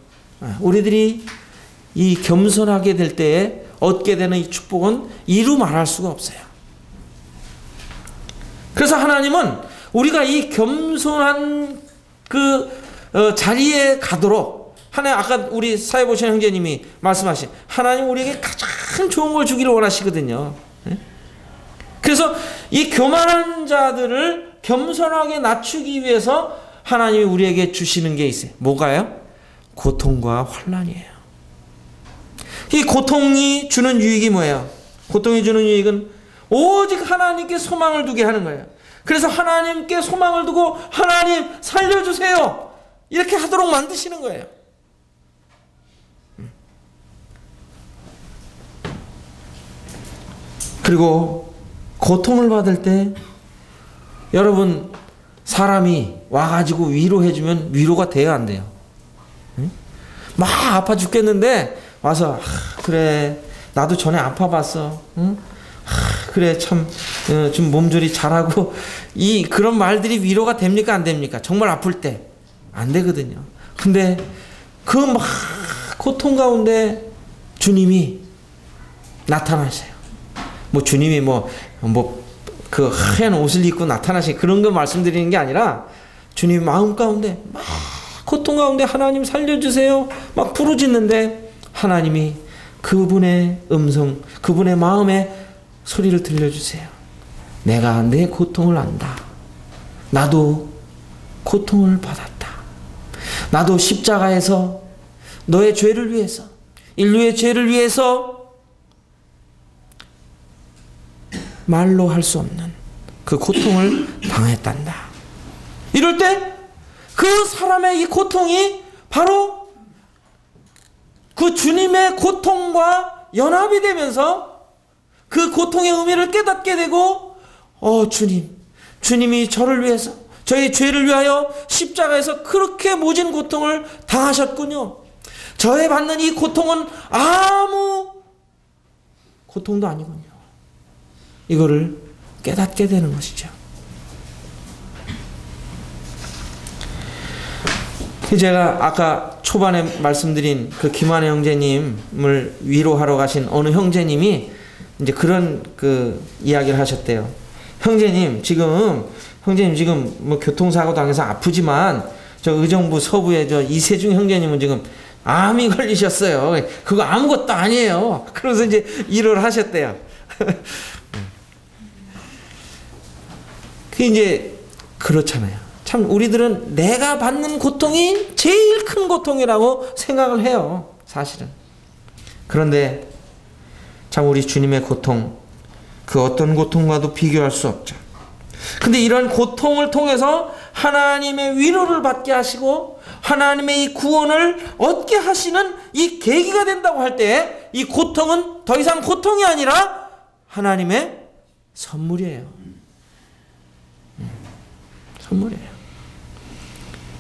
Speaker 1: 우리들이 이 겸손하게 될 때에 얻게 되는 이 축복은 이루 말할 수가 없어요. 그래서 하나님은 우리가 이 겸손한 그 자리에 가도록 하나님, 아까 우리 사회 보시는 형제님이 말씀하신 하나님 우리에게 가장 좋은 걸 주기를 원하시거든요. 그래서 이 교만한 자들을 겸손하게 낮추기 위해서 하나님이 우리에게 주시는 게 있어요. 뭐가요? 고통과 환난이에요. 이 고통이 주는 유익이 뭐예요? 고통이 주는 유익은 오직 하나님께 소망을 두게 하는 거예요. 그래서 하나님께 소망을 두고 하나님 살려주세요 이렇게 하도록 만드시는 거예요. 그리고 고통을 받을 때 여러분, 사람이 와가지고 위로해주면 위로가 돼야 안 돼요? 막 아파 죽겠는데 와서 그래 나도 전에 아파봤어. 그래 참 좀 몸조리 잘하고 그런 말들이 위로가 됩니까 안 됩니까? 정말 아플 때 안 되거든요. 근데 그 막 고통 가운데 나타나세요. 뭐 주님이 그 하얀 옷을 입고 나타나신 그런 거 말씀드리는 게 아니라 주님 마음 가운데 막 고통 가운데 하나님 살려주세요 막 부르짖는데 하나님이 그분의 음성, 그분의 마음의 소리를 들려주세요. 내가 내 고통을 안다. 나도 고통을 받았다. 나도 십자가에서 너의 죄를 위해서, 인류의 죄를 위해서 말로 할 수 없는 그 고통을 당했단다. 이럴 때 그 사람의 이 고통이 바로 그 주님의 고통과 연합이 되면서 그 고통의 의미를 깨닫게 되고 주님이 저를 위해서 저의 죄를 위하여 십자가에서 그렇게 모진 고통을 당하셨군요. 저의 받는 이 고통은 아무 고통도 아니군요. 이거를 깨닫게 되는 것이죠. 제가 아까 초반에 말씀드린 그 김한혜 형제님을 위로하러 가신 어느 형제님이 이제 그런 그 이야기를 하셨대요. 형제님 지금 뭐 교통사고 당해서 아프지만 저 의정부 서부의 저 이세중 형제님은 지금 암이 걸리셨어요. 그거 아무것도 아니에요. 그러면서 이제 위로를 하셨대요. 그 이제 그렇잖아요. 참 우리들은 내가 받는 고통이 제일 큰 고통이라고 생각을 해요. 사실은. 그런데 참 우리 주님의 고통, 그 어떤 고통과도 비교할 수 없죠. 근데 이런 고통을 통해서 하나님의 위로를 받게 하시고 하나님의 이 구원을 얻게 하시는 이 계기가 된다고 할 때 이 고통은 더 이상 고통이 아니라 하나님의 선물이에요. 선물이에요.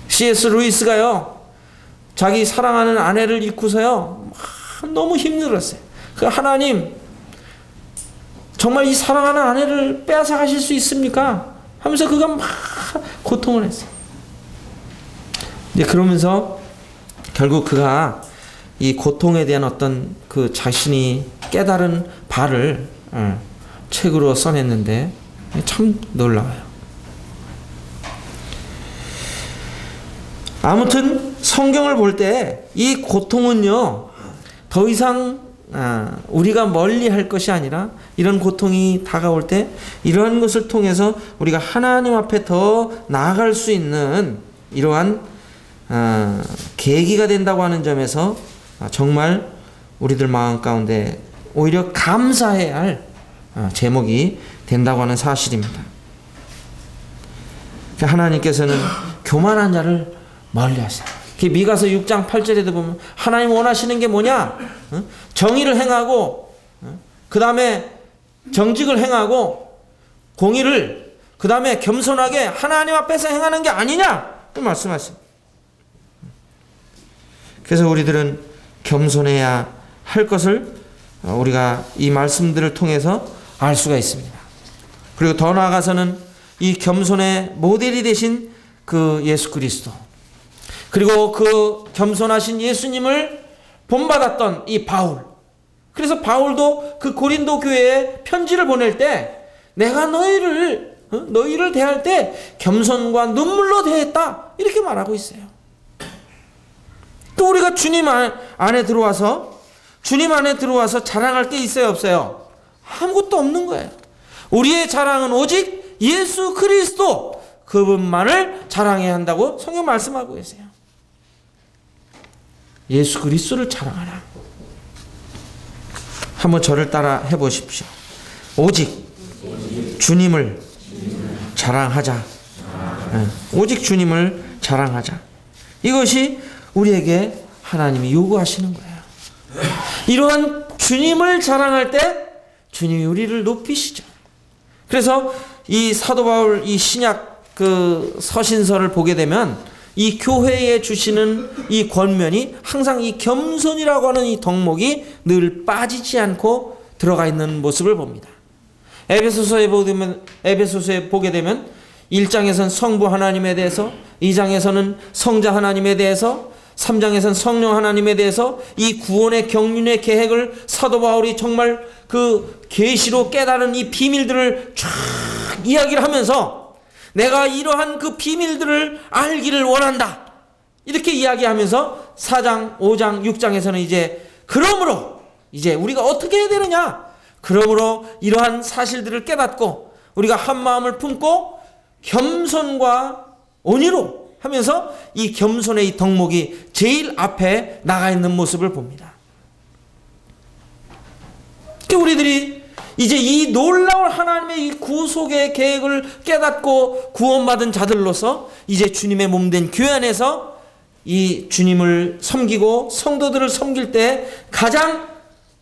Speaker 1: C.S. 루이스가요, 자기 사랑하는 아내를 잃고서요, 너무 힘들었어요. 그 하나님, 정말 이 사랑하는 아내를 빼앗아 가실 수 있습니까? 하면서 그가 막 고통을 했어요. 근데 그러면서 결국 그가 이 고통에 대한 어떤 그 자신이 깨달은 바를 책으로 써냈는데 참 놀라워요. 아무튼 성경을 볼 때 이 고통은요, 더 이상 우리가 멀리 할 것이 아니라 이런 고통이 다가올 때 이러한 것을 통해서 우리가 하나님 앞에 더 나아갈 수 있는 이러한 계기가 된다고 하는 점에서 정말 우리들 마음 가운데 오히려 감사해야 할 제목이 된다고 하는 사실입니다. 하나님께서는 교만한 자를 멀리하세요. 미가서 6장 8절에도 보면 하나님 원하시는 게 뭐냐? 정의를 행하고 그 다음에 정직을 행하고 공의를 그 다음에 겸손하게 하나님 앞에서 행하는 게 아니냐? 그 말씀하십니다. 그래서 우리들은 겸손해야 할 것을 우리가 이 말씀들을 통해서 알 수가 있습니다. 그리고 더 나아가서는 이 겸손의 모델이 되신 그 예수 그리스도, 그리고 그 겸손하신 예수님을 본받았던 이 바울, 그래서 바울도 그 고린도 교회에 편지를 보낼 때 내가 너희를 대할 때 겸손과 눈물로 대했다 이렇게 말하고 있어요. 또 우리가 주님 안에 들어와서 자랑할 게 있어요, 없어요? 아무것도 없는 거예요. 우리의 자랑은 오직 예수 그리스도 그분만을 자랑해야 한다고 성경 말씀하고 계세요. 예수 그리스도를 자랑하라. 한번 저를 따라 해보십시오. 오직 주님을 자랑하자. 오직 주님을 자랑하자. 이것이 우리에게 하나님이 요구하시는 거예요. 이러한 주님을 자랑할 때 주님이 우리를 높이시죠. 그래서 이 사도 바울 이 신약 그 서신서를 보게 되면 이 교회에 주시는 이 권면이 항상 이 겸손이라고 하는 이 덕목이 늘 빠지지 않고 들어가 있는 모습을 봅니다. 에베소서에 보게 되면 1장에서는 성부 하나님에 대해서, 2장에서는 성자 하나님에 대해서, 3장에서는 성령 하나님에 대해서 이 구원의 경륜의 계획을 사도 바울이 정말 그 계시로 깨달은 이 비밀들을 쫙 이야기를 하면서 내가 이러한 그 비밀들을 알기를 원한다 이렇게 이야기하면서 4장, 5장, 6장에서는 이제 그러므로 이제 우리가 어떻게 해야 되느냐, 그러므로 이러한 사실들을 깨닫고 우리가 한 마음을 품고 겸손과 온유로 하면서 이 겸손의 이 덕목이 제일 앞에 나가 있는 모습을 봅니다. 우리들이 이제 이 놀라운 하나님의 이 구속의 계획을 깨닫고 구원받은 자들로서 이제 주님의 몸된 교회 안에서 이 주님을 섬기고 성도들을 섬길 때 가장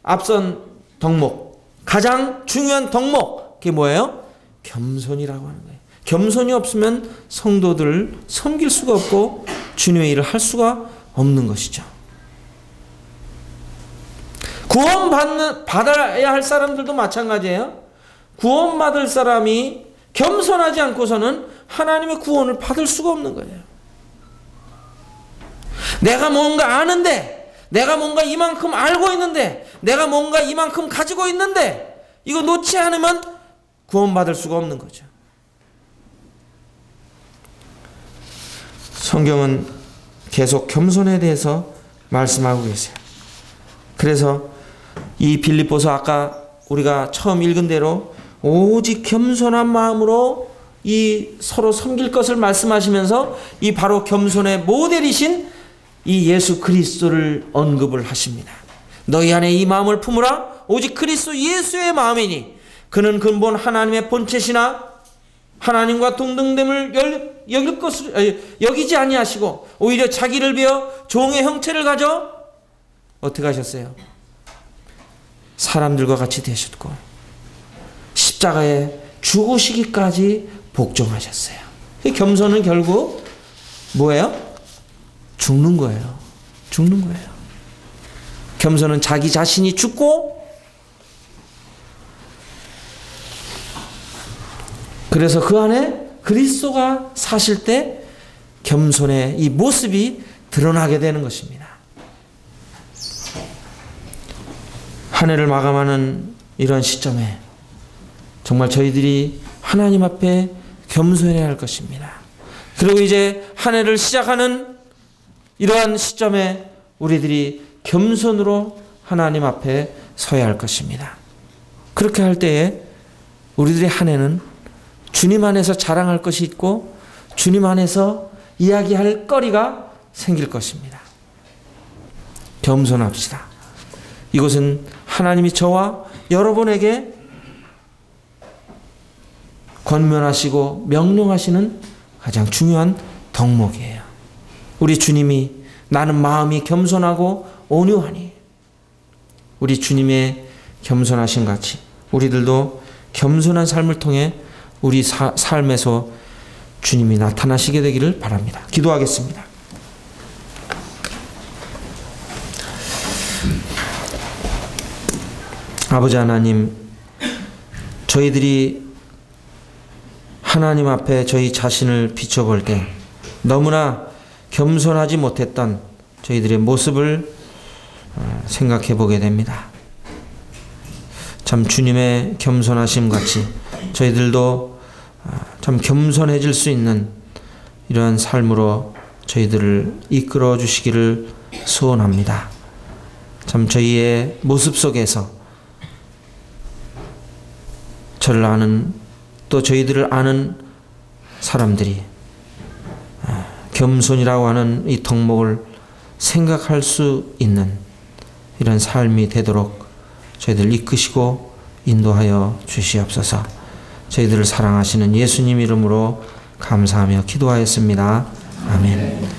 Speaker 1: 앞선 덕목, 가장 중요한 덕목, 그게 뭐예요? 겸손이라고 하는 거예요. 겸손이 없으면 성도들을 섬길 수가 없고 주님의 일을 할 수가 없는 것이죠. 구원받아야 할 사람들도 마찬가지예요. 구원받을 사람이 겸손하지 않고서는 하나님의 구원을 받을 수가 없는 거예요. 내가 뭔가 아는데, 내가 뭔가 이만큼 알고 있는데, 내가 뭔가 이만큼 가지고 있는데 이거 놓지 않으면 구원받을 수가 없는 거죠. 성경은 계속 겸손에 대해서 말씀하고 계세요. 그래서 이 빌립보서 아까 우리가 처음 읽은 대로 오직 겸손한 마음으로 이 서로 섬길 것을 말씀하시면서 이 바로 겸손의 모델이신 이 예수 그리스도를 언급을 하십니다. 너희 안에 이 마음을 품으라. 오직 그리스도 예수의 마음이니 그는 근본 하나님의 본체시나 하나님과 동등됨을 여길 것을 여기지 아니하시고 오히려 자기를 비어 종의 형체를 가져 어떻게 하셨어요? 사람들과 같이 되셨고 십자가에 죽으시기까지 복종하셨어요. 겸손은 결국 뭐예요? 죽는 거예요. 죽는 거예요. 겸손은 자기 자신이 죽고, 그래서 그 안에 그리스도가 사실 때 겸손의 이 모습이 드러나게 되는 것입니다. 한 해를 마감하는 이런 시점에 정말 저희들이 하나님 앞에 겸손해야 할 것입니다. 그리고 이제 한 해를 시작하는 이러한 시점에 우리들이 겸손으로 하나님 앞에 서야 할 것입니다. 그렇게 할 때에 우리들의 한 해는 주님 안에서 자랑할 것이 있고 주님 안에서 이야기할 거리가 생길 것입니다. 겸손합시다. 이것은 하나님이 저와 여러분에게 권면하시고 명령하시는 가장 중요한 덕목이에요. 우리 주님이 나는 마음이 겸손하고 온유하니, 우리 주님의 겸손하신 같이 우리들도 겸손한 삶을 통해 우리 삶에서 주님이 나타나시게 되기를 바랍니다. 기도하겠습니다. 아버지 하나님, 저희들이 하나님 앞에 저희 자신을 비춰볼 때 너무나 겸손하지 못했던 저희들의 모습을 생각해 보게 됩니다. 참 주님의 겸손하심 같이 저희들도 참 겸손해질 수 있는 이러한 삶으로 저희들을 이끌어 주시기를 소원합니다. 참 저희의 모습 속에서 저를 아는, 또 저희들을 아는 사람들이 겸손이라고 하는 이 덕목을 생각할 수 있는 이런 삶이 되도록 저희들 이끄시고 인도하여 주시옵소서. 저희들을 사랑하시는 예수님 이름으로 감사하며 기도하였습니다. 아멘.